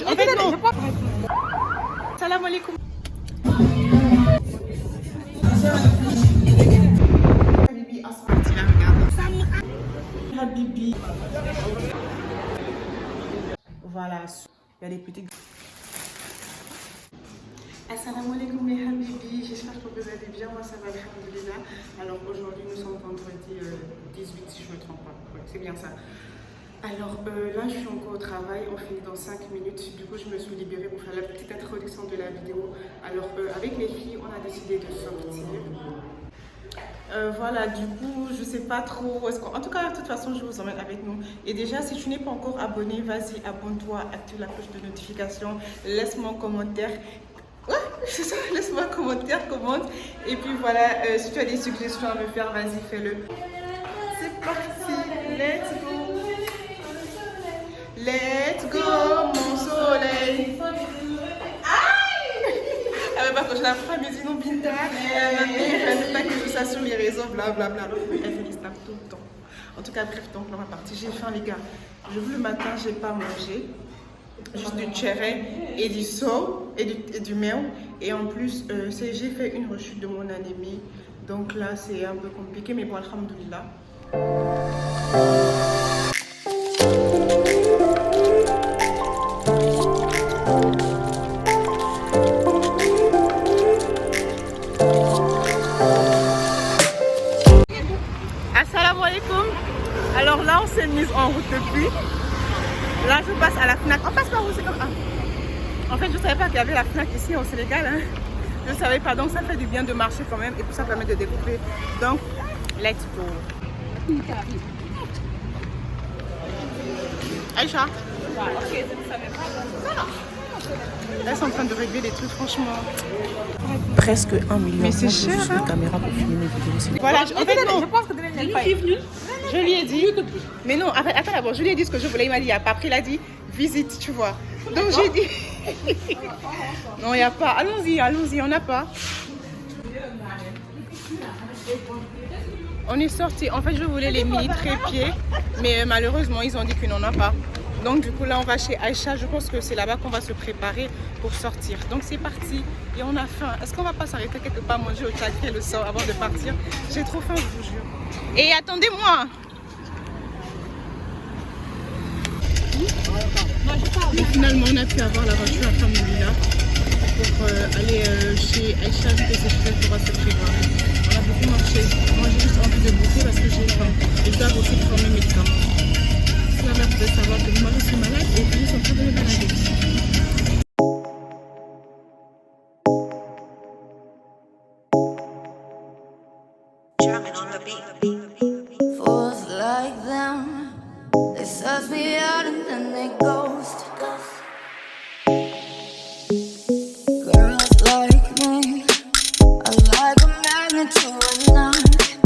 En fait, non. Salam alaikum. Habibi. Voilà, il y a des petites. Assalamu alaikum les Habibi, j'espère que vous allez bien, moi ça va alhamdoulilah. Alors aujourd'hui nous sommes vendredi 18 si je ne me trompe pas, ouais, c'est bien ça. Alors là je suis encore au travail, on finit dans 5 minutes, du coup je me suis libérée pour faire la petite introduction de la vidéo. Alors avec les filles on a décidé de sortir. Voilà, du coup, je sais pas trop. En tout cas, de toute façon, je vous emmène avec nous. Et déjà, si tu n'es pas encore abonné, vas-y, abonne-toi, active la cloche de notification, laisse-moi un commentaire. Ouais, c'est ça, laisse-moi un commentaire, commente. Et puis voilà, si tu as des suggestions à me faire, vas-y, fais-le. C'est parti, let's go. Let's go, mon soleil. Quand je la ferai, elle me dit non, Binta, elle ne pas que tout ça sur les réseaux, blablabla. Elle fait les snaps tout le temps. En tout cas, bref, donc on va partir. J'ai faim, les gars. Le matin, j'ai pas mangé. Juste du tchéré et du saut et du mel. Et en plus, j'ai fait une rechute de mon anémie. Donc là, c'est un peu compliqué, mais bon, alhamdoulilah. Alors là, on s'est mise en route depuis. Là, je passe à la FNAC. On passe par où? C'est comme... En fait, je ne savais pas qu'il y avait la FNAC ici au Sénégal. Hein. Je ne savais pas. Donc, ça fait du bien de marcher quand même. Et puis, ça permet de découvrir. Donc, let's go. Aïcha. Là, ils sont en train de régler des trucs, franchement. Presque 1 million. Mais c'est cher, de caméras pour filmer mes vidéos. Voilà, en fait, non. Je pense que je lui ai dit. Mais non, attends d'abord, je lui ai dit ce que je voulais. Il m'a dit, il n'y a pas. Après, il a dit, visite, tu vois. Donc, j'ai dit. Non, il n'y a pas. Allons-y, on n'a pas. On est sorti. En fait, je voulais les mini trépieds. Mais malheureusement, ils ont dit qu'ils n'en ont pas. Donc du coup là on va chez Aïcha, je pense que c'est là-bas qu'on va se préparer pour sortir. Donc c'est parti et on a faim. Est-ce qu'on va pas s'arrêter quelque part manger au tchakri le soir avant de partir? J'ai trop faim, je vous jure. Et attendez-moi. Et finalement on a pu avoir la voiture à Alhamdoulilah pour aller chez Aïcha, vu que c'est chouette, on va se préparer. On a beaucoup marché. Moi j'ai juste envie de bouffer parce que j'ai faim. Et je dois aussi prendre mes médicaments. La mère devait savoir que moi je suis malade et puis ils sont en train de me balader. Fools like them, they suss me out and then they ghost. Girls like me, I like a magnet to a knife.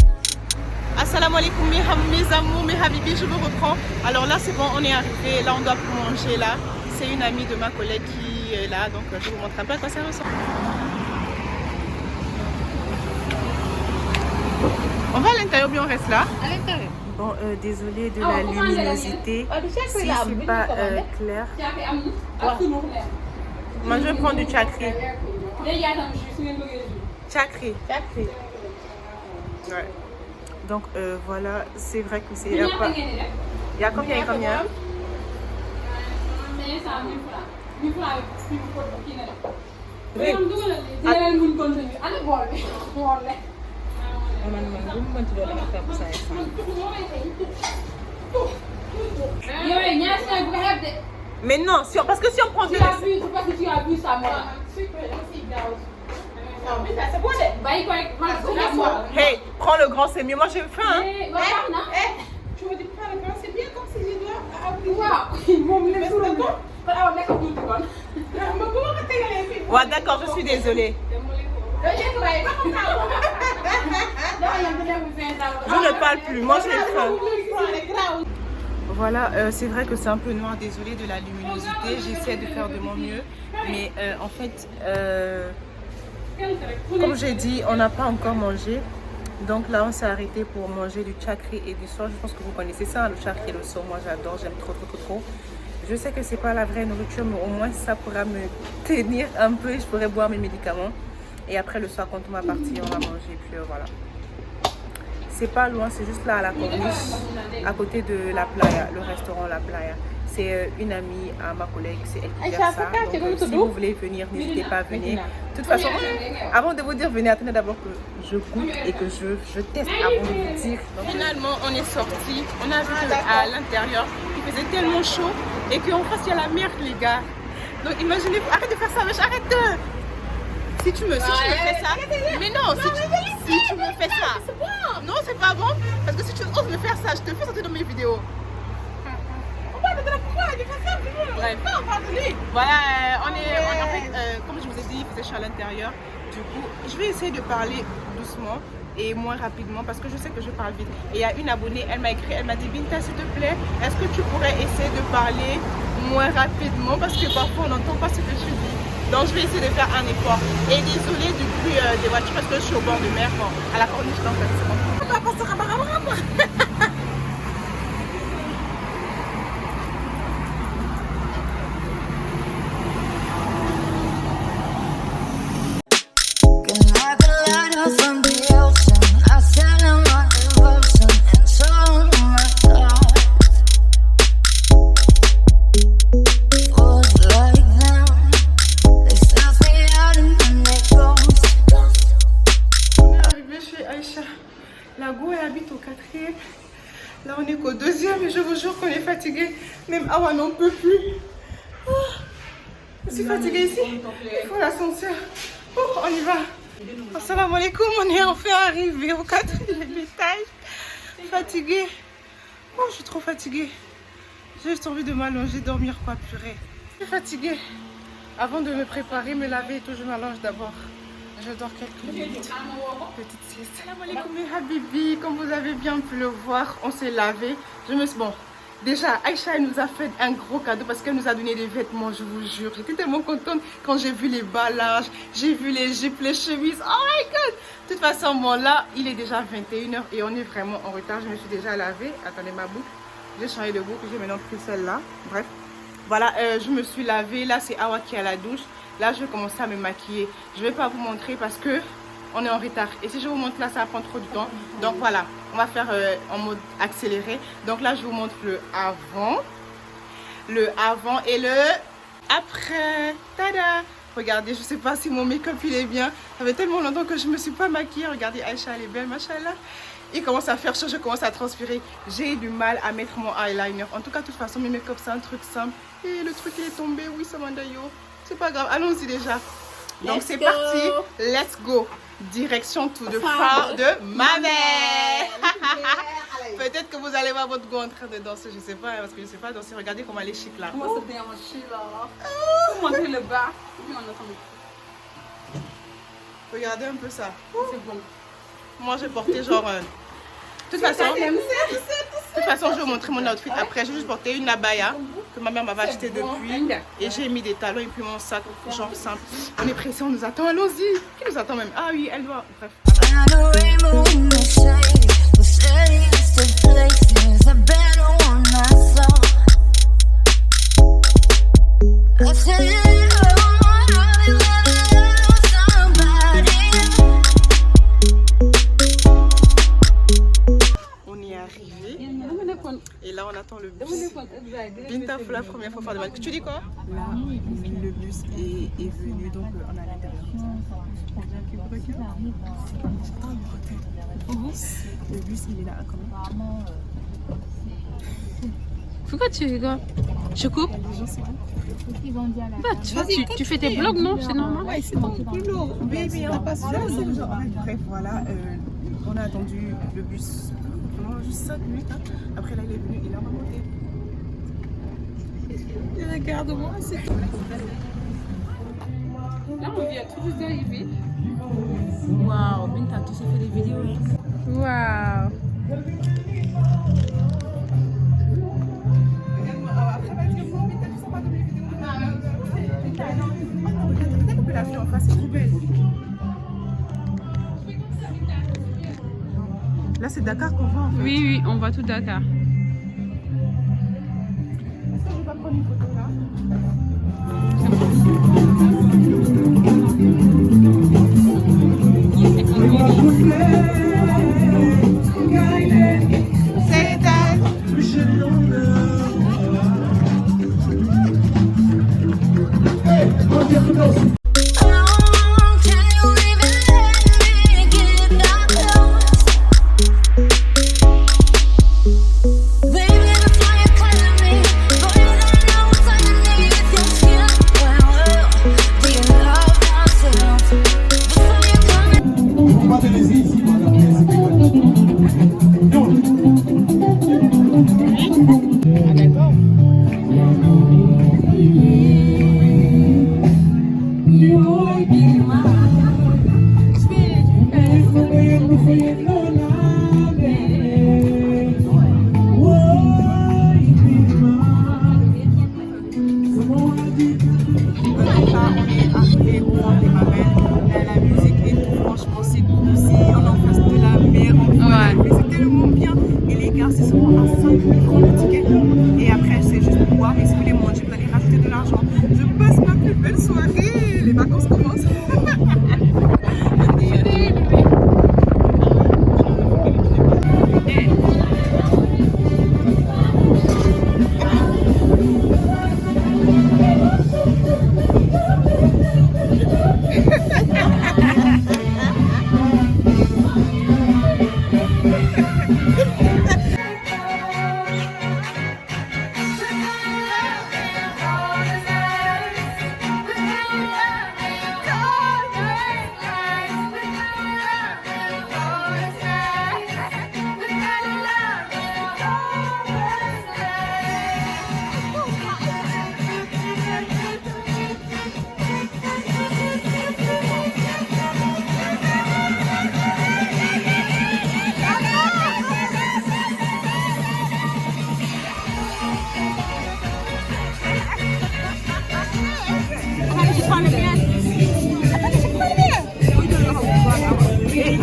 Assalamu alaikum mes amours, mes habibis, je vous reprends. Alors là c'est bon, on est arrivé, là on doit manger là. C'est une amie de ma collègue qui est là, donc je vous montre un peu à quoi ça ressemble. On va à l'intérieur ou bien on reste là? À l'intérieur. Bon, désolée de la luminosité, si c'est pas clair. Moi je vais prendre du tchakri. Tchakri. Ouais. Donc voilà, c'est vrai que c'est... Il y a combien et combien? Mais non, parce que si on prend... Tu as vu ça, moi. Hey, prends le grand, c'est mieux. Moi j'ai faim. Hein. Tu me dis prends le grand, c'est bien comme si je dois. Ouais, d'accord, je suis désolée. Je ne parle plus, moi j'ai faim. Voilà, c'est vrai que c'est un peu noir, désolée de la luminosité. J'essaie de faire de mon mieux. Mais en fait, comme j'ai dit, on n'a pas encore mangé. Donc là, on s'est arrêté pour manger du tchakri et du soir. Je pense que vous connaissez ça, le tchakri et le soir. Moi, j'adore, j'aime trop. Je sais que c'est pas la vraie nourriture, mais au moins ça pourra me tenir un peu et je pourrais boire mes médicaments. Et après le soir, quand on va partir, on va manger. Puis voilà. C'est pas loin, c'est juste là à la corniche, à côté de la playa, le restaurant La Playa. C'est une amie à ma collègue, c'est elle qui gère ça. Donc, si vous voulez venir, n'hésitez pas à venir. De toute façon, avant de vous dire venez, attendez d'abord que je goûte et que je teste avant de vous dire. Donc, finalement, on est sorti. On a vu qu'à l'intérieur, il faisait tellement chaud et qu'en face, il y a la mer, les gars. Donc, imaginez-vous, arrête de faire ça, mais arrête. Si tu me fais ça, mais non, si tu me fais ça, non, c'est pas bon. Parce que si tu oses me faire ça, je te fais sortir dans mes vidéos. Bref, voilà, on est en fait, comme je vous ai dit, il faisait chaud à l'intérieur. Du coup, je vais essayer de parler doucement et moins rapidement parce que je sais que je parle vite. Et il y a une abonnée, elle m'a écrit, elle m'a dit Binta, s'il te plaît, est-ce que tu pourrais essayer de parler moins rapidement parce que parfois on n'entend pas ce que tu dis. Donc je vais essayer de faire un effort. Et désolé du bruit des voitures parce que je suis au bord de mer, à la corniche, donc c'est bon. Là on est qu'au deuxième et je vous jure qu'on est fatigué. Même Awa n'en peut plus. Oh, je suis fatiguée ici. Il faut l'ascenseur. Oh, on y va. Assalamu alaikum, on est enfin arrivé au quatrième étage. Fatiguée. Oh, je suis trop fatiguée. J'ai juste envie de m'allonger, dormir quoi, purée. Je suis fatiguée. Avant de me préparer, me laver et tout, je m'allonge d'abord. Je dors quelques minutes. Petite sieste. Salam alaikum mes habibi. Comme vous avez bien pu le voir, on s'est lavé. Bon, déjà, Aïcha elle nous a fait un gros cadeau parce qu'elle nous a donné des vêtements, je vous jure. J'étais tellement contente quand j'ai vu les ballages, j'ai vu les jupes, les chemises. Oh my god! De toute façon, bon, là, il est déjà 21h et on est vraiment en retard. Je me suis déjà lavée. Attendez ma boucle. J'ai changé de boucle. J'ai maintenant pris celle-là. Bref. Voilà, je me suis lavée. Là, c'est Awa qui est à la douche. Là, je vais commencer à me maquiller. Je ne vais pas vous montrer parce que on est en retard. Et si je vous montre là, ça va prendre trop de temps. Donc voilà, on va faire en mode accéléré. Donc là, je vous montre le avant et le après. Tada! Regardez, je ne sais pas si mon make-up il est bien. Ça fait tellement longtemps que je ne me suis pas maquillée. Regardez, Aïcha, elle est belle, machallah. Il commence à faire chaud, je commence à transpirer. J'ai du mal à mettre mon eyeliner. En tout cas, de toute façon, mes make-up, c'est un truc simple. Et le truc, il est tombé. Oui, ça m'endaille. C'est pas grave, allons-y déjà. Donc c'est parti, let's go. Direction tout de phare de ma mère. Peut-être que vous allez voir votre go en train de danser, je sais pas, parce que je sais pas danser. Regardez comment elle est chic là. Moi c'est bien chic là. Pour montrer le bas. Regardez un peu ça. C'est bon. Moi j'ai porté genre... De toute façon, je vais vous montrer mon outfit après. J'ai juste porté une abaya que ma mère m'avait acheté depuis. Et j'ai mis des talons et puis mon sac, genre simple. On est pressé, on nous attend, allons-y. Qui nous attend même? Ah oui, elle doit. Bref. Et là on attend le bus. Binta pour la première fois faire des balles. Tu dis quoi? Là, le bus est venu, donc on est à l'intérieur. Le bus il est là quand même. Pourquoi tu rigoles? Je coupe? Bah, tu fais tes vlogs, non? C'est normal. Ouais, c'est ton boulot. Baby, on passe là. Bref, voilà, on a attendu le bus pendant juste 5 minutes. Hein. Après là, il est venu, il a remonté. Et regarde-moi, c'est tout. Là, on vient tout juste d'arriver. Waouh, Binta, tu sais faire des vidéos. Waouh. La vue en face est trop belle. Là c'est Dakar qu'on va en fait. Oui, on va tout Dakar. Est-ce que je vais pas prendre une photo? Can you even let me get that close? Baby, the fire calling me. Boy, you don't know what's underneath your skin. Well, do you love yourself? Before you come Là, on est arrivé au vent des Mamelles. La musique et tout, franchement, c'est cool. Si on est en face de la mer, on voit la mer, c'est tellement bien. Et les gars, c'est seulement à 5 000 francs le ticket. Et après, c'est juste pour boire. Mais si vous voulez manger, vous allez rajouter de l'argent. Je passe ma plus belle soirée. Les vacances commencent.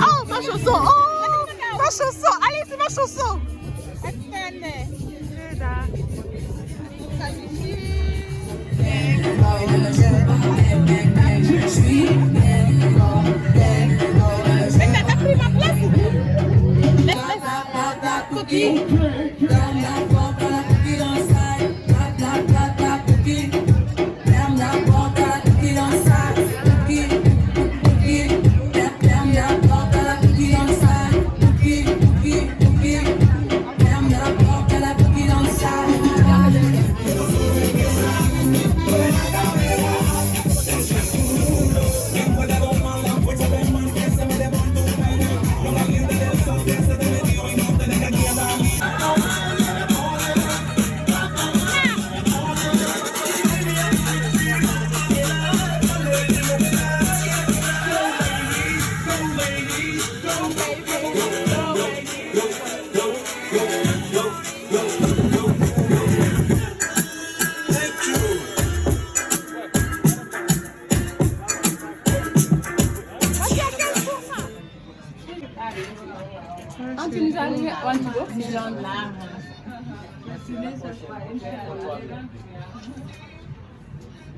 Oh, ma chanson! Oh, ma chanson! Allez, c'est ma chanson!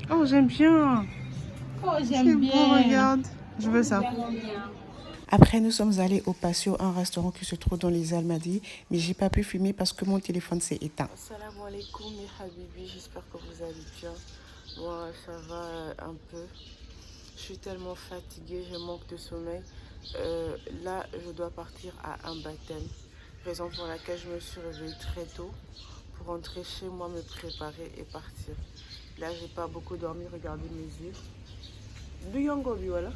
Oh, j'aime bien. Oh, C'est j'aime beau, bien. regarde. Je veux ça. Après, nous sommes allés au Patio, un restaurant qui se trouve dans les Almadies, mais j'ai pas pu filmer parce que mon téléphone s'est éteint. Salam alaikum, mes habibis, j'espère que vous allez bien. Moi, ça va un peu. Je suis tellement fatiguée, je manque de sommeil. Là, je dois partir à un baptême, raison pour laquelle je me suis réveillée très tôt pour rentrer chez moi, me préparer et partir. Là, j'ai pas beaucoup dormi, regardez mes yeux. Du Yango, voilà.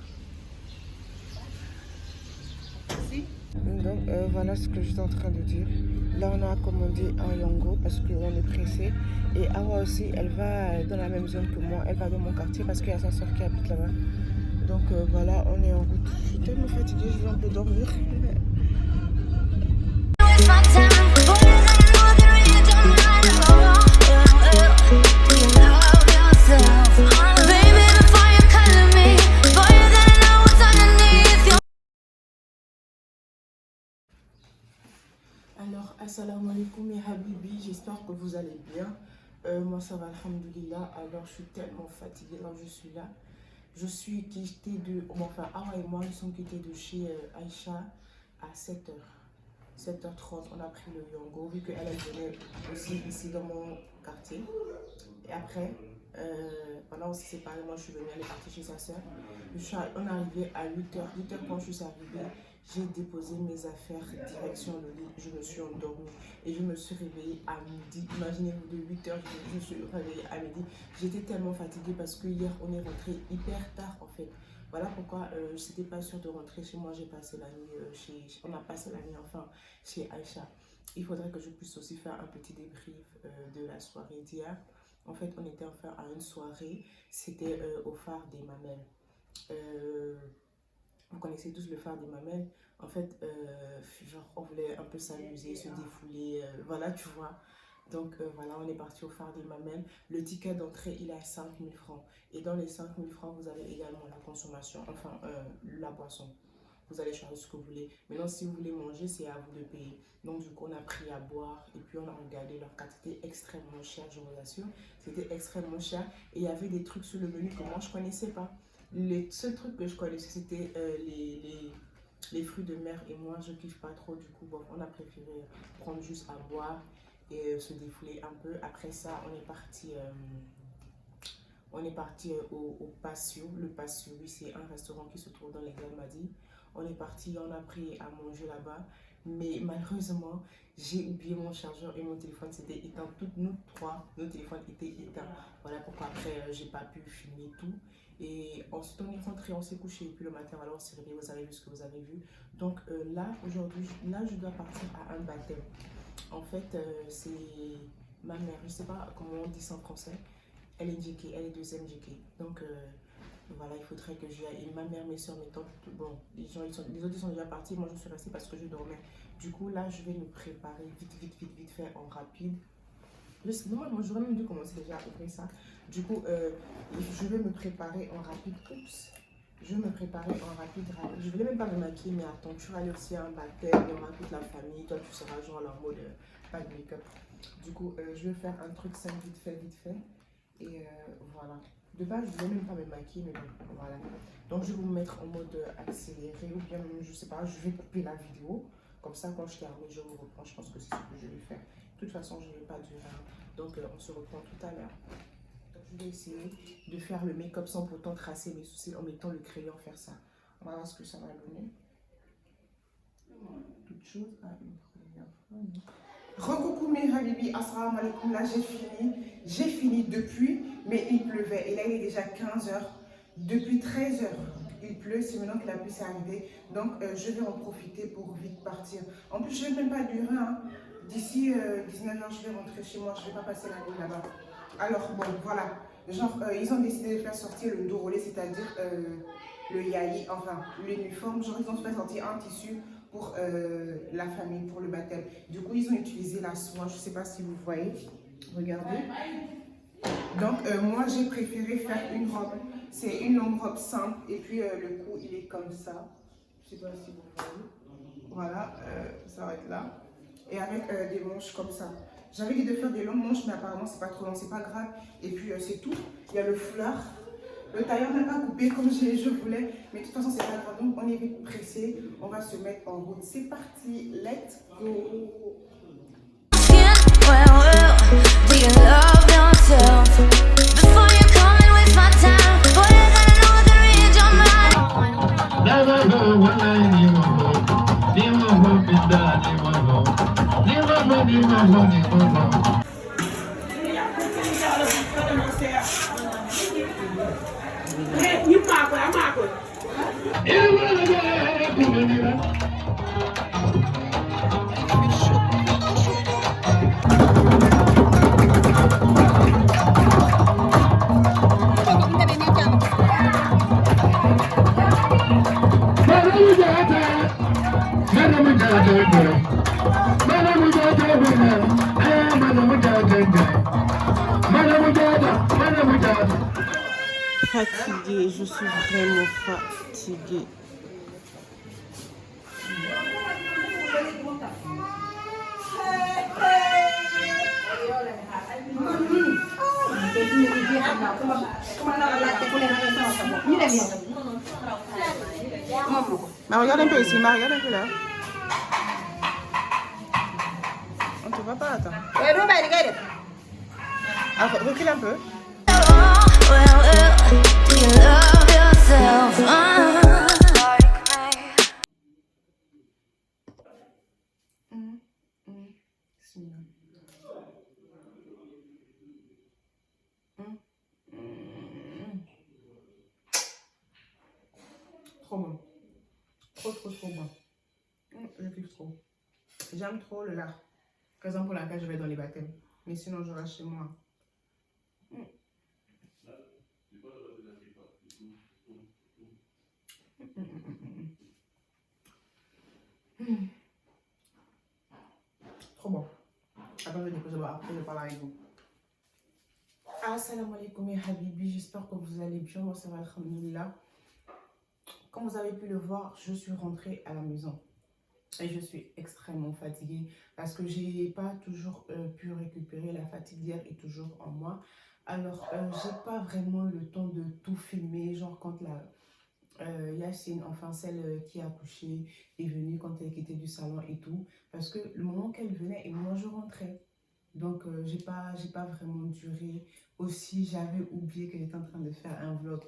Donc voilà ce que je suis en train de dire. Là on a commandé un Yango parce qu'on est pressé. Et Awa aussi, elle va dans la même zone que moi. Elle va dans mon quartier parce qu'il y a sa soeur qui habite là-bas. Donc voilà, on est en route. Je suis tellement fatiguée, je vais un peu dormir. Alors, assalamu alaikum mes habibis, j'espère que vous allez bien. Moi ça va, alhamdoulilah. Alors, je suis tellement fatiguée quand je suis là. Je suis quittée de... Enfin, Awa et moi, nous sommes quittés de chez Aïcha à 7h. 7h30, on a pris le Yango, vu qu'elle venait aussi ici dans mon quartier. Et après, voilà, on s'est séparés. Moi, je suis venue, elle est partie chez sa soeur. On est arrivé à 8h. 8h, quand je suis arrivée, j'ai déposé mes affaires direction le lit. Je me suis endormie et je me suis réveillée à midi. Imaginez-vous, de 8h, je me suis réveillée à midi. J'étais tellement fatiguée parce que hier, on est rentré hyper tard en fait. Voilà pourquoi je n'étais pas sûre de rentrer chez moi. J'ai passé la nuit on a passé la nuit enfin chez Aïcha. Il faudrait que je puisse aussi faire un petit débrief de la soirée d'hier. En fait, on était enfin à une soirée. C'était au phare des Mamelles. Vous connaissez tous le phare des Mamelles. En fait, genre, on voulait un peu s'amuser, se défouler. Voilà, tu vois. Donc voilà, on est parti au phare des Mamelles. Le ticket d'entrée, il est à 5 000 francs. Et dans les 5 000 francs, vous avez également la consommation, enfin la boisson. Vous allez choisir ce que vous voulez. Maintenant, si vous voulez manger, c'est à vous de payer. Donc du coup, on a pris à boire et puis on a regardé leur carte. C'était extrêmement cher, je vous assure. C'était extrêmement cher. Et il y avait des trucs sur le menu que moi, je ne connaissais pas. Les seuls trucs que je connaissais, c'était les fruits de mer. Et moi, je ne kiffe pas trop. Du coup, bon, on a préféré prendre juste à boire et se défouler un peu. Après ça, on est parti au Patio. Le Patio, oui, c'est un restaurant qui se trouve dans les Almadies. On est parti, on a pris à manger là-bas. Mais malheureusement, j'ai oublié mon chargeur et mon téléphone s'était éteint. Toutes nous trois, nos téléphones étaient éteints. Voilà pourquoi après, j'ai pas pu filmer tout. Et ensuite, on est rentré, on s'est couché. Et puis le matin, voilà, on s'est réveillé, vous avez vu ce que vous avez vu. Donc là, aujourd'hui, là, je dois partir à un baptême. En fait, c'est ma mère, je sais pas comment on dit ça en français. Elle est JK, elle est deuxième JK. Donc voilà, il faudrait que j'y aille. Et ma mère, mes soeurs, mes tantes, bon, les autres sont déjà partis. Moi, je suis restée parce que je dormais. Du coup, là, je vais me préparer vite fait en rapide. Normalement, j'aurais même dû commencer déjà à ouvrir ça. Du coup, je vais me préparer en rapide. Oups. Je vais me préparer en rapide. Je ne vais même pas me maquiller, mais attends, tu vas aller aussi à un baptême, il y aura toute la famille. Toi, tu seras genre en mode pas de make-up. Du coup, je vais faire un truc simple, vite fait. Et voilà. De base, je ne voulais même pas me maquiller, mais bon, voilà. Donc, je vais vous mettre en mode accéléré ou bien même, je sais pas, je vais couper la vidéo. Comme ça, quand je termine, je vous reprends. Je pense que c'est ce que je vais faire. De toute façon, je ne vais pas durer. Donc, on se reprend tout à l'heure. Je vais essayer de faire le make-up sans pourtant tracer mes sourcils en mettant le crayon, faire ça. On va voir ce que ça va donner. Toute chose à une première fois. Recoucou mes habibi, assalamu alaikum. Là, j'ai fini depuis, mais il pleuvait. Et là, il est déjà 15h. Depuis 13h, il pleut. C'est maintenant que la pluie s'est arrivée. Donc, je vais en profiter pour vite partir. En plus, je ne vais même pas durer. Hein. D'ici 19h, je vais rentrer chez moi. Je ne vais pas passer la nuit là-bas. Alors, bon, voilà. Genre, ils ont décidé de faire sortir le dos roulé, c'est-à-dire le yaï, enfin, l'uniforme. Genre, ils ont fait sortir un tissu pour la famille, pour le baptême. Du coup, ils ont utilisé la soie. Je ne sais pas si vous voyez. Regardez. Donc, moi, j'ai préféré faire une robe. C'est une longue robe simple. Et puis, le cou, il est comme ça. Je ne sais pas si vous voyez. Voilà, ça va être là. Et avec des manches comme ça. J'avais dit de faire des longues manches, mais apparemment, c'est pas trop long, c'est pas grave. Et puis, c'est tout. Il y a le foulard. Le tailleur n'a pas coupé comme je voulais. Mais de toute façon, c'est pas grave. Donc, on est vite pressé. On va se mettre en route. C'est parti. Let's go. Do you love yourself? Before you come and waste my time, boy, you gotta know how to read your mind. Never go when I need one more. Never go with that, never go. Never go. Fatiguée, je suis vraiment fatiguée. Regarde un peu ici, regarde un peu là. On te voit pas, attends. Recule un peu. Well, Trop bon. Trop bon. Je kiffe trop. J'aime trop le lard. Raison pour laquelle je vais dans les baptêmes. Mais sinon, je reste chez moi. Trop bon. Attendez, après je parle avec vous. Assalamu alaikum et habibi, j'espère que vous allez bien. Moi ça va, alhamdoulilah. Comme vous avez pu le voir, je suis rentrée à la maison. Et je suis extrêmement fatiguée parce que j'ai pas toujours pu récupérer. La fatigue d'hier est toujours en moi. Alors, j'ai pas vraiment eu le temps de tout filmer. Genre quand la Yacine, enfin celle qui a accouché, est venue, quand elle quittait du salon et tout. Parce que le moment qu'elle venait et moi je rentrais. Donc, j'ai pas vraiment duré. Aussi, j'avais oublié que j'étais en train de faire un vlog.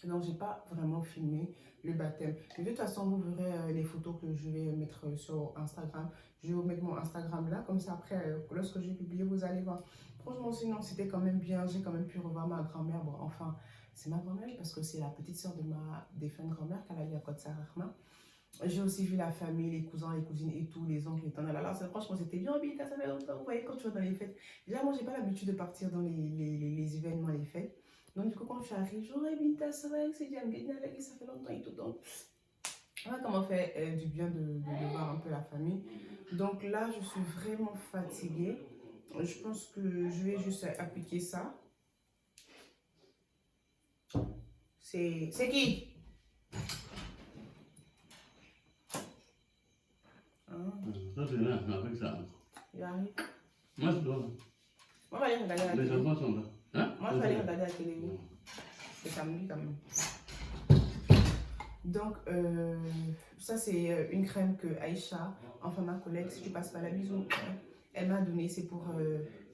Donc, j'ai pas vraiment filmé le baptême. Mais de toute façon, vous verrez les photos que je vais mettre sur Instagram. Je vais vous mettre mon Instagram là. Comme ça, après, lorsque j'ai publié, vous allez voir. Franchement, sinon, c'était quand même bien. J'ai quand même pu revoir ma grand-mère. Bon, enfin, c'est ma grand-mère parce que c'est la petite soeur de ma défunte grand-mère qu'elle a eu à Côte Rahma. J'ai aussi vu la famille, les cousins, les cousines et tout, les oncles, les tantes. Alors, franchement, c'était bien. Ça fait longtemps. Vous voyez, quand tu vas dans les fêtes. Déjà, moi, j'ai pas l'habitude de partir dans les événements, les fêtes. Donc, du coup, quand je suis arrivée, j'aurais Binta, ça va, c'est bien, ça fait longtemps et tout. Donc, voilà comment fait du bien de voir un peu la famille. Donc là, je suis vraiment fatiguée. Je pense que je vais juste appliquer ça. C'est qui? Ça, c'est là, avec ça. Il arrive. Moi, je dois. Moi, je vais aller regarder la télé. Les enfants sont là. Hein? Moi, je vais aller regarder la télé. C'est samedi quand même. Donc, ça, c'est une crème que Aïcha, enfin ma collègue, si tu passes pas la bisou, elle m'a donné. C'est pour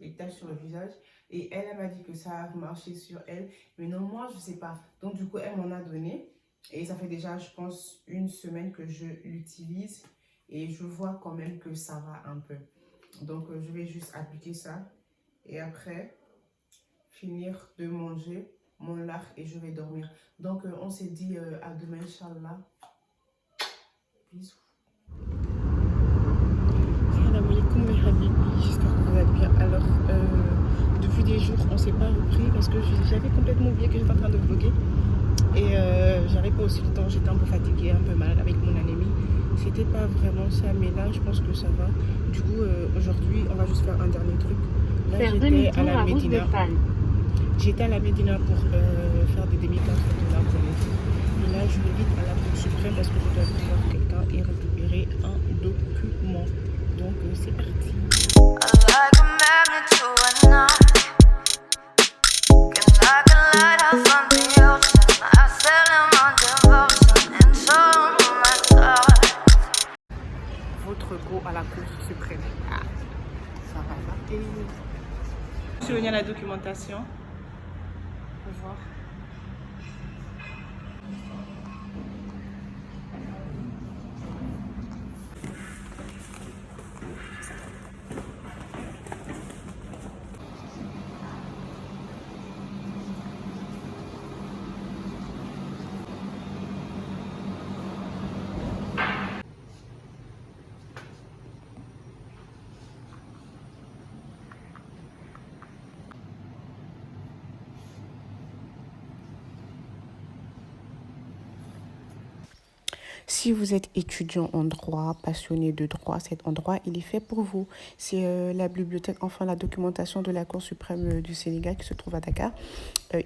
les taches sur le visage. Et elle m'a dit que ça a marché sur elle. Mais non, moi, je sais pas. Donc, du coup, elle m'en a donné. Et ça fait déjà, je pense, une semaine que je l'utilise. Et je vois quand même que ça va un peu. Donc, je vais juste appliquer ça. Et après, finir de manger mon lard et je vais dormir. Donc, on s'est dit à demain, Inch'Allah. Bisous. Salam alaikum mes habibi, j'espère que vous allez bien. Alors, depuis des jours, on ne s'est pas repris parce que j'avais complètement oublié que j'étais en train de vlogger. Et j'avais pas aussi le temps, j'étais un peu fatiguée, un peu malade avec mon anémie. C'était pas vraiment ça, mais là, je pense que ça va. Du coup, aujourd'hui, on va juste faire un dernier truc. Là, j'étais à la Médina. J'étais à la Médina pour faire des demi-casques de là, vous allez dire. Et là, je me guide à la Cour suprême parce que je dois aller voir quelqu'un et récupérer un document. Donc, c'est parti. Like a magnet to a knot. Can like a lighthouse on the ocean. I sail in my devotion into my thoughts. Votre go à la Cour suprême. Ah, ça va marquer. Je suis venue à la documentation. On va voir. Si vous êtes étudiant en droit, passionné de droit, cet endroit, il est fait pour vous. C'est la bibliothèque, enfin la documentation de la Cour suprême du Sénégal qui se trouve à Dakar.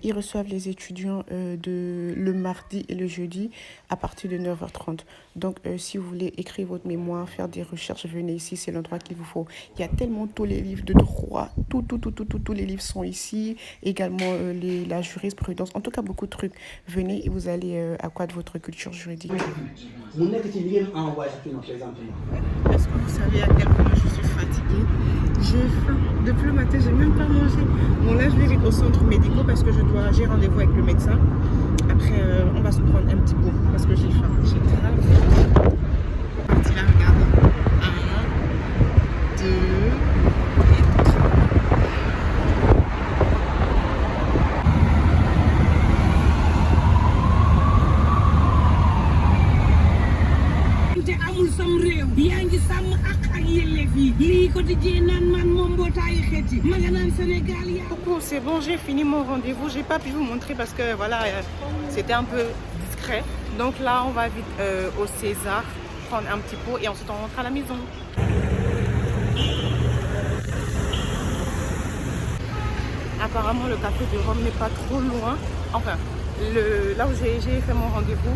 Ils reçoivent les étudiants le mardi et le jeudi à partir de 9h30. Donc, si vous voulez écrire votre mémoire, faire des recherches, venez ici, c'est l'endroit qu'il vous faut. Il y a tellement tous les livres de droit, tous les livres sont ici. Également la jurisprudence, en tout cas beaucoup de trucs. Venez et vous allez accroître votre culture juridique. Est-ce que vous savez à quel point je suis fatiguée? J'ai faim. Depuis le matin, j'ai même pas mangé. Bon, là, je vais vite au centre médical parce que j'ai rendez-vous avec le médecin. Après, on va se prendre un petit bout parce que j'ai faim. J'ai grave faim. Parti là, regarde. 1, 2 et 3. C'est bon, j'ai fini mon rendez-vous. J'ai pas pu vous montrer parce que voilà, c'était un peu discret. Donc là, on va vite au César prendre un petit pot et ensuite on rentre à la maison. Apparemment, le café de Rome n'est pas trop loin. Enfin, là où j'ai fait mon rendez-vous,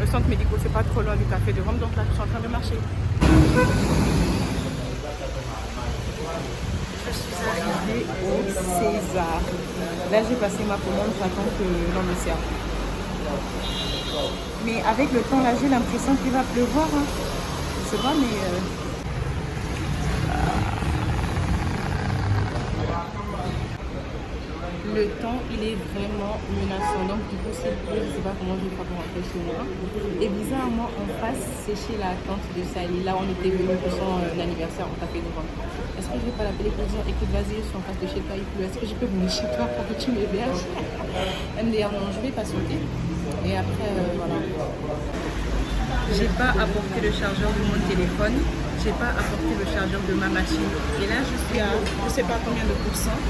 le centre médical, c'est pas trop loin du café de Rome. Donc là, je suis en train de marcher. Je suis arrivée au César. Là, j'ai passé ma commande, j'attends que l'on me serve. Mais avec le temps, là, j'ai l'impression qu'il va pleuvoir. Hein. Je sais pas, mais... Le temps, il est vraiment menaçant. Donc, du coup, c'est je ne sais pas comment je vais faire pour rentrer chez moi. Et bizarrement, en face, c'est chez la tante de Sally. Là, on était venus pour son anniversaire en café de Rome. Est-ce que je vais pas l'appeler pour dire écoute, vas-y, je suis en face de chez toi, il pleut. Est-ce que je peux venir chez toi pour que tu m'héberges? Elle me dit non, je vais patienter. Et après, voilà. J'ai pas apporté le chargeur de mon téléphone. J'ai pas apporté le chargeur de ma machine. Et là, je suis à je sais pas combien de pourcents.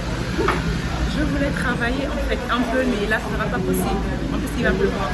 Je voulais travailler en fait un peu, mais là, ce sera pas possible. En plus, il va pleuvoir.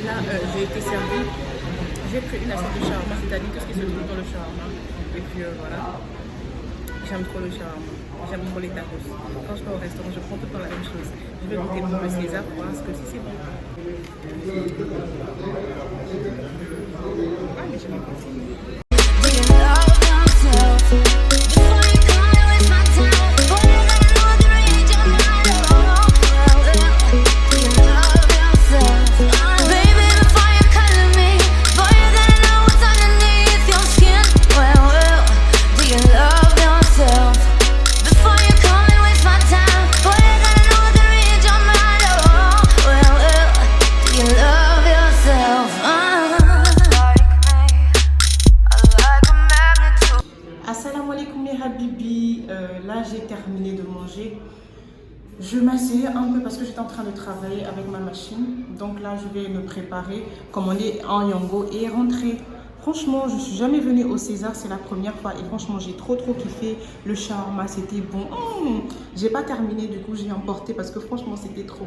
Là, j'ai été servie. J'ai pris une assiette de shawarma, c'est-à-dire tout ce qui se trouve dans le shawarma. Et puis voilà, j'aime trop le shawarma. J'aime trop les tacos. Quand je vais au restaurant, je prends tout le temps la même chose. Je vais goûter pour le César pour voir ce que c'est bon. Ah, mais j'aime pas. Là, j'ai terminé de manger. Je m'asseyais un peu parce que j'étais en train de travailler avec ma machine. Donc là, je vais me préparer, commander un yango et rentrer. Franchement, je ne suis jamais venue au César, c'est la première fois. Et franchement, j'ai trop kiffé. Le shawarma, c'était bon. J'ai pas terminé, du coup, j'ai emporté parce que franchement, c'était trop.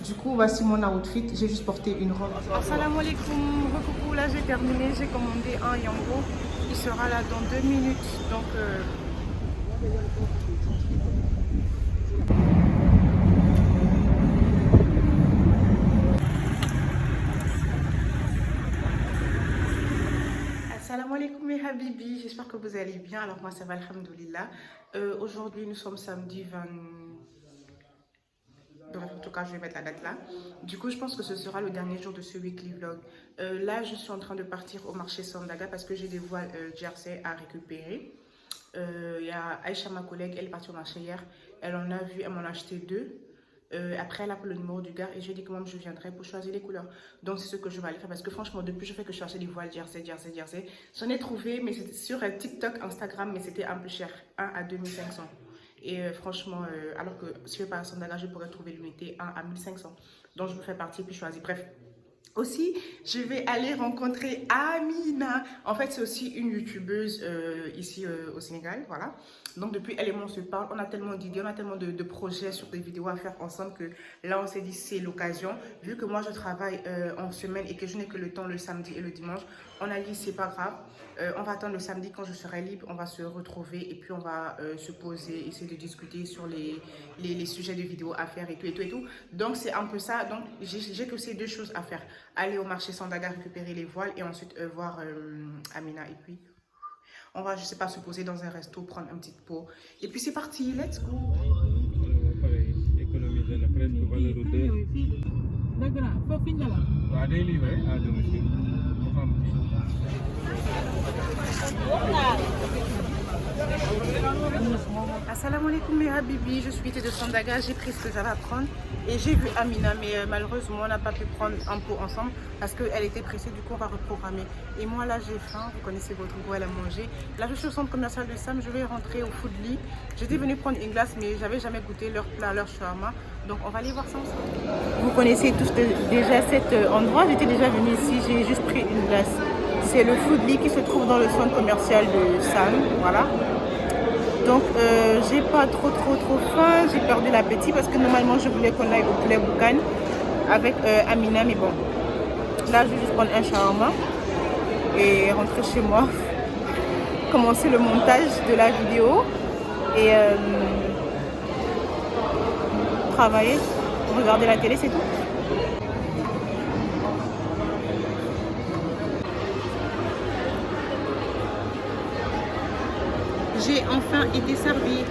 Du coup, voici mon outfit. J'ai juste porté une robe. Assalamu alaikum. Recoucou, là, j'ai terminé. J'ai commandé un yango. Il sera là dans 2 minutes. Donc... Assalamu alaikum mes habibi, j'espère que vous allez bien. Alors moi ça va, alhamdoulilah. Aujourd'hui nous sommes samedi 20... Donc, en tout cas je vais mettre la date là. Du coup je pense que ce sera le dernier jour de ce weekly vlog. Là je suis en train de partir au marché Sandaga parce que j'ai des voiles jersey à récupérer. Il y a Aïcha, ma collègue, elle est partie au marché hier. Elle en a vu, elle m'en a acheté 2. Après, elle a pris le numéro du gars et je lui ai dit que moi je viendrai pour choisir les couleurs. Donc, c'est ce que je vais aller faire parce que franchement, depuis je fais que je cherchais des voiles jersey. J'en ai trouvé, mais c'était sur TikTok, Instagram, mais c'était un peu cher, 1 à 2500. Et franchement, alors que si je vais pas à Sandaga, je pourrais trouver l'unité 1 à 1500. Donc, je me fais partie puis choisir. Bref. Aussi, je vais aller rencontrer Amina. En fait, c'est aussi une youtubeuse ici au Sénégal, voilà. Donc, depuis elle et moi, on se parle. On a tellement d'idées, on a tellement de projets sur des vidéos à faire ensemble que là, on s'est dit c'est l'occasion. Vu que moi, je travaille en semaine et que je n'ai que le temps le samedi et le dimanche, on a dit c'est pas grave. On va attendre le samedi quand je serai libre, on va se retrouver et puis on va se poser, essayer de discuter sur les sujets de vidéos à faire et tout et tout et tout. Donc c'est un peu ça, donc j'ai que ces deux choses à faire. Aller au marché Sandaga récupérer les voiles et ensuite voir Amina et puis on va, je sais pas, se poser dans un resto, prendre une petite pot. Et puis c'est parti, let's go. Pareil, économiser na presque valeur u 2. Waaw day livré à domicile. Mu xam Assalamu alaikum mes habibi, je suis de Sandaga, j'ai pris ce que j'avais à prendre et j'ai vu Amina, mais malheureusement on n'a pas pu prendre un pot ensemble parce qu'elle était pressée, du coup on va reprogrammer. Et moi là j'ai faim, vous connaissez votre goût, elle a mangé. Là je suis au centre commercial de Sam, je vais rentrer au Foodly. J'étais venue prendre une glace mais j'avais jamais goûté leur plat, leur shawarma, donc on va aller voir ça ensemble. Vous connaissez tous déjà cet endroit, j'étais déjà venue ici, j'ai juste pris une glace. C'est le Foodly qui se trouve dans le centre commercial de Sam, voilà. Donc j'ai pas trop faim, j'ai perdu l'appétit parce que normalement je voulais qu'on aille au poulet boucan avec Amina, mais bon, là je vais juste prendre un shawarma et rentrer chez moi, commencer le montage de la vidéo et travailler, regarder la télé, c'est tout. J'ai enfin été servie.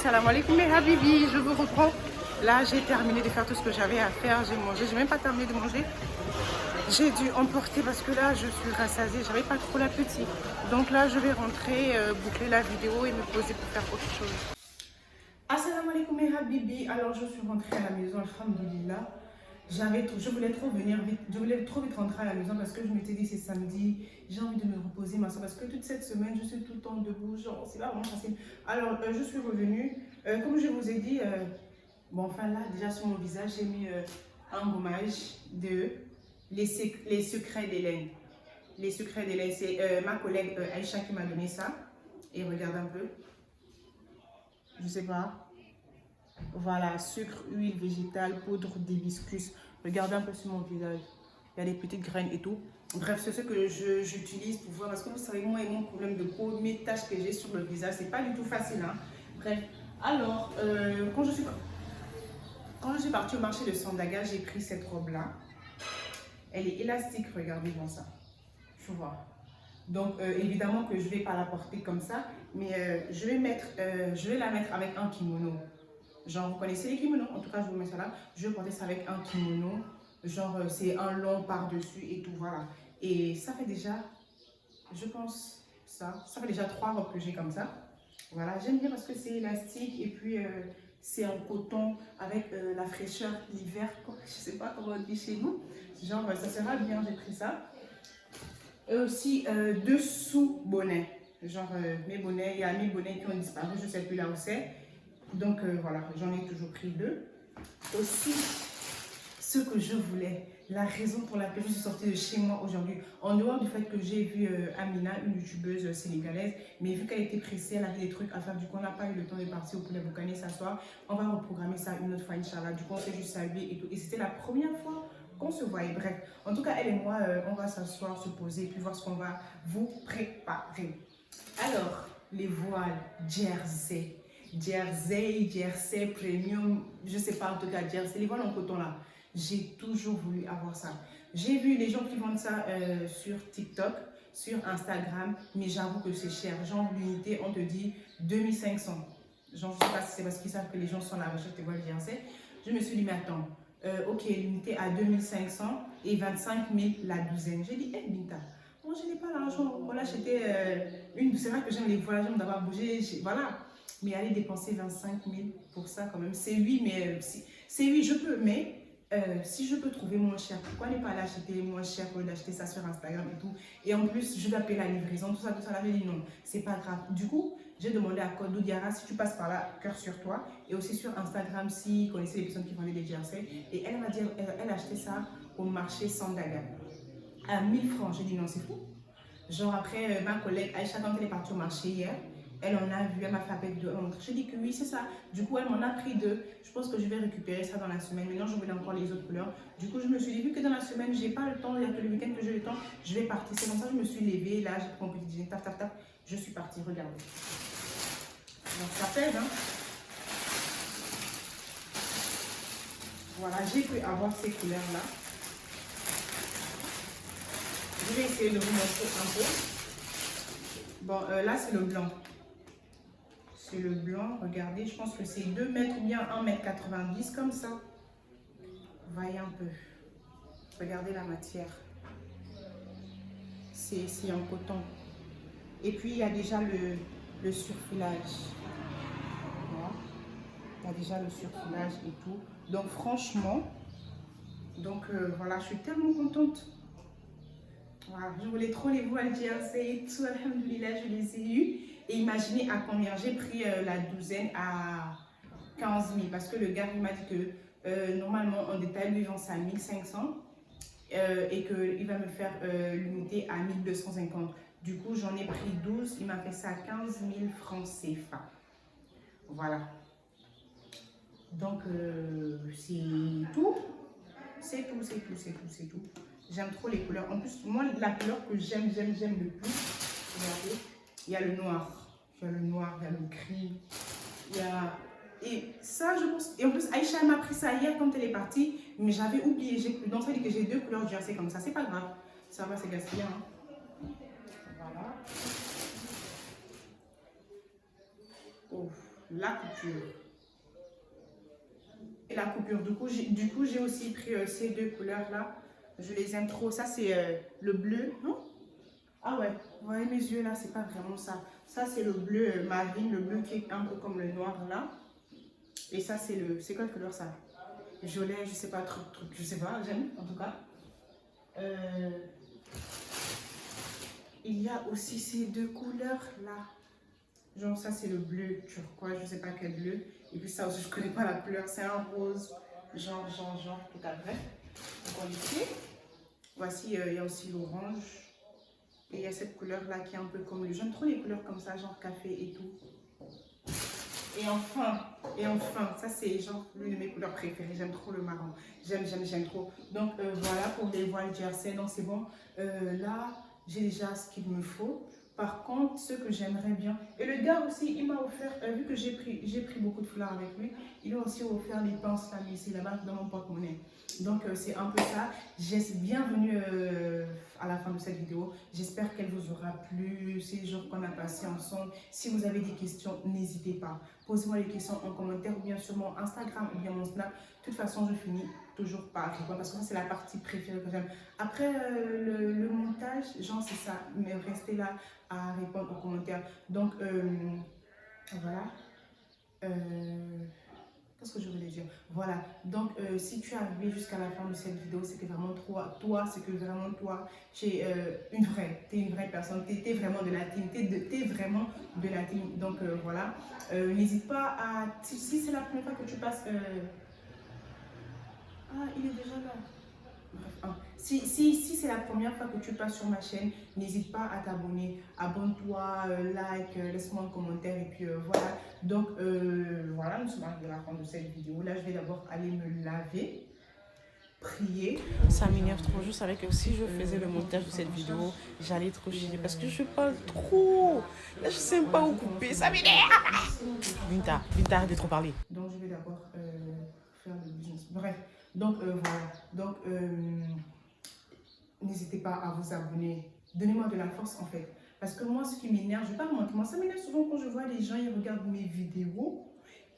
Salam alaikum mes habibi, je vous reprends. Là j'ai terminé de faire tout ce que j'avais à faire, j'ai mangé, j'ai même pas terminé de manger. J'ai dû emporter parce que là je suis rassasiée, j'avais pas trop l'appétit. Donc là je vais rentrer, boucler la vidéo et me poser pour faire autre chose. Assalamu alaikum mes habibi, alors je suis rentrée à la maison, alhamdoulilah. Je voulais trop venir vite, je voulais trop vite rentrer à la maison parce que je m'étais dit c'est samedi, j'ai envie de me reposer ma soeur parce que toute cette semaine je suis tout le temps debout, genre c'est pas vraiment facile. Alors je suis revenue, comme je vous ai dit, bon enfin là déjà sur mon visage j'ai mis un gommage de les secrets d'Hélène. Les secrets d'Hélène, c'est ma collègue Aïcha qui m'a donné ça. Et regarde un peu, je sais pas. Voilà, sucre, huile végétale, poudre d'hibiscus. Regardez un peu sur mon visage. Il y a des petites graines et tout. Bref, c'est ce que j'utilise pour voir. Parce que vous savez, moi et mon problème de peau, mes taches que j'ai sur le visage, c'est pas du tout facile. Hein. Bref, alors, quand je suis partie au marché de Sandaga, j'ai pris cette robe-là. Elle est élastique, regardez dans ça. Tu vois. Donc, évidemment que je ne vais pas la porter comme ça. Mais je vais la mettre avec un kimono. Genre, vous connaissez les kimonos? En tout cas, je vous mets ça là. Je vais porter ça avec un kimono. Genre, c'est un long par-dessus et tout, voilà. Et ça fait déjà, je pense, ça fait déjà 3 robes que j'ai comme ça. Voilà, j'aime bien parce que c'est élastique et puis c'est en coton avec la fraîcheur l'hiver. Je sais pas comment on dit chez nous. Genre, ça sera bien, j'ai pris ça. Et aussi, 2 sous-bonnets. Genre, mes bonnets, il y a mes bonnets qui ont disparu, je ne sais plus là où c'est. Donc voilà, j'en ai toujours pris 2. Aussi, ce que je voulais, la raison pour laquelle je suis sortie de chez moi aujourd'hui, en dehors du fait que j'ai vu Amina, une youtubeuse sénégalaise, mais vu qu'elle était pressée, elle avait des trucs à faire, du coup on n'a pas eu le temps de partir au poulet boucané s'asseoir. On va reprogrammer ça une autre fois, Inch'Allah. Du coup on s'est juste salué et tout. Et c'était la première fois qu'on se voyait. Bref, en tout cas, elle et moi, on va s'asseoir, se poser, puis voir ce qu'on va vous préparer. Alors, les voiles Jersey. Jersey Premium, je sais pas, en tout cas Jersey, les voiles en coton là, j'ai toujours voulu avoir ça. J'ai vu les gens qui vendent ça sur TikTok, sur Instagram, mais j'avoue que c'est cher. Genre l'unité, on te dit 2500. Genre je sais pas si c'est parce qu'ils savent que les gens sont à la recherche des voiles Jersey. Je me suis dit mais attends, ok, l'unité à 2500 et 25 000 la douzaine. J'ai dit, hé Binta, moi je n'ai pas l'argent pour l'acheter une. C'est vrai que j'aime les voyages, j'aime d'avoir bougé, voilà. Mais aller dépenser 25 000 pour ça quand même, c'est oui, mais c'est oui, je peux, mais si je peux trouver moins cher, pourquoi ne pas aller acheter moins cher au lieu d'acheter ça sur Instagram et tout. Et en plus, je dois payer la livraison, tout ça, là, j'ai dit non, c'est pas grave. Du coup, j'ai demandé à Code Diara si tu passes par là, cœur sur toi. Et aussi sur Instagram, si vous connaissez les personnes qui vendaient des jerseys. Et elle m'a dit, elle a acheté ça au marché Sandaga à 1000 francs. J'ai dit non, c'est fou. Genre après, ma collègue Aïcha, quand elle est partie au marché hier, elle en a vu, elle m'a fait appel de honte. J'ai dit que oui, c'est ça. Du coup, elle m'en a pris deux. Je pense que je vais récupérer ça dans la semaine. Maintenant, je voulais encore les autres couleurs. Du coup, je me suis dit, vu que dans la semaine, j'ai pas le temps, il y a que le week-end que j'ai le temps, je vais partir. C'est comme ça que je me suis levée. Là, j'ai pris mon petit déjeuner, taf, taf, taf. Je suis partie, regardez. Donc, ça pèse, hein. Voilà, j'ai pu avoir ces couleurs-là. Je vais essayer de vous montrer un peu. Bon, là, c'est le blanc. C'est le blanc, regardez, je pense que c'est 2 mètres ou bien 1,90 m comme ça. Voyez un peu. Regardez la matière. C'est en coton. Et puis, il y a déjà le surfilage. Voilà. Il y a déjà le surfilage et tout. Donc, franchement, voilà, je suis tellement contente. Voilà, je voulais trop les voir le jersey et tout. Alhamdoulilah, je les ai eus. Et imaginez à combien j'ai pris la douzaine à 15 000. Parce que le gars, il m'a dit que normalement, en détail, lui vend ça à 1500 et qu'il va me faire l'unité à 1250. Du coup, j'en ai pris 12. Il m'a fait ça à 15 000 francs CFA. Voilà. Donc, c'est tout. C'est tout, c'est tout, c'est tout, c'est tout. J'aime trop les couleurs. En plus, moi, la couleur que j'aime le plus, regardez. Il y a le noir, il y a le gris, il y a... Et ça, je pense... Et en plus, Aïcha m'a pris ça hier quand elle est partie, mais j'avais oublié, j'ai plus. Donc, ça veut dire que j'ai 2 couleurs de jersey comme ça. C'est pas grave. Ça va, c'est gaspillé. Hein. Voilà. Oh, la couture. Et la coupure. Du coup, j'ai aussi pris ces 2 couleurs-là. Je les aime trop. Ça, c'est le bleu. Non? Ah ouais, vous voyez mes yeux là, c'est pas vraiment ça. Ça c'est le bleu marine, le bleu qui est un peu comme le noir là. Et ça c'est le... C'est quelle couleur ça? Violet, je sais pas, truc, je sais pas, j'aime en tout cas. Il y a aussi ces 2 couleurs là. Genre ça c'est le bleu turquoise, je sais pas quel bleu. Et puis ça aussi je connais pas la couleur, c'est un rose. Genre, tout à bref. Donc on ici. Voici, il y a aussi l'orange. Et il y a cette couleur-là qui est un peu comme le... J'aime trop les couleurs comme ça, genre café et tout. Et enfin, ça c'est genre l'une de mes couleurs préférées. J'aime trop le marron. J'aime trop. Donc voilà pour les voiles jersey. Donc c'est bon. Là, j'ai déjà ce qu'il me faut. Par contre, ce que j'aimerais bien... Et le gars aussi, il m'a offert, vu que j'ai pris beaucoup de fleurs avec lui, il m'a aussi offert les pinces là, mais c'est là-bas dans mon porte-monnaie. Donc c'est un peu ça. Bienvenue à la fin de cette vidéo. J'espère qu'elle vous aura plu. Ces jours qu'on a passé ensemble. Si vous avez des questions, n'hésitez pas. Posez-moi les questions en commentaire ou bien sur mon Instagram ou bien mon Snap. De toute façon, je finis toujours par répondre parce que ça, c'est la partie préférée que j'aime. Après le montage, genre c'est ça. Mais restez là à répondre aux commentaires. Donc voilà. Qu'est-ce que je voulais dire? Voilà, donc si tu es arrivé jusqu'à la fin de cette vidéo, c'est que vraiment toi, c'est que vraiment toi, tu es une vraie personne, tu es vraiment de la team, tu es vraiment de la team. Donc voilà, n'hésite pas à, si c'est la première fois que tu passes, ah il est déjà là. Bref, si c'est la première fois que tu passes sur ma chaîne, n'hésite pas à t'abonner, abonne-toi, like, laisse-moi un commentaire et puis voilà. Donc voilà, nous sommes arrivés à la fin de cette vidéo. Là, je vais d'abord aller me laver, prier. Ça m'énerve trop, je savais que si je faisais le montage de cette vidéo, j'allais trop chier parce que je parle trop. Là, je sais pas où couper, ça m'énerve. Binta, arrête de trop parler. Donc je vais d'abord faire le business. Bref. Donc voilà, donc n'hésitez pas à vous abonner, donnez-moi de la force en fait, parce que moi ce qui m'énerve, je vais pas vous mentir, moi ça m'énerve souvent quand je vois les gens, ils regardent mes vidéos,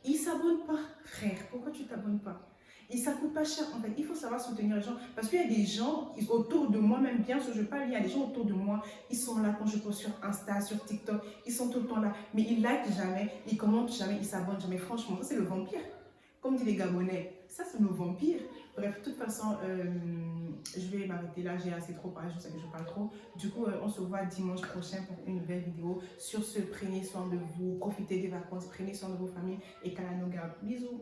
ils s'abonnent pas, frère, pourquoi tu t'abonnes pas? Et ça coûte pas cher en fait. Il faut savoir soutenir les gens. Parce qu'il y a des gens autour de moi, même bien sûr, je parle, il y a des gens autour de moi, ils sont là quand je poste sur Insta, sur TikTok, ils sont tout le temps là. Mais ils likent jamais, ils commentent jamais, ils s'abonnent jamais. Franchement, ça c'est le vampire. Comme disent les Gabonais, ça c'est le vampire. Bref, de toute façon, je vais m'arrêter là. J'ai assez trop parlé, je sais que je parle trop. Du coup, on se voit dimanche prochain pour une nouvelle vidéo. Sur ce, prenez soin de vous, profitez des vacances, prenez soin de vos familles et qu'Allah nous garde. Bisous.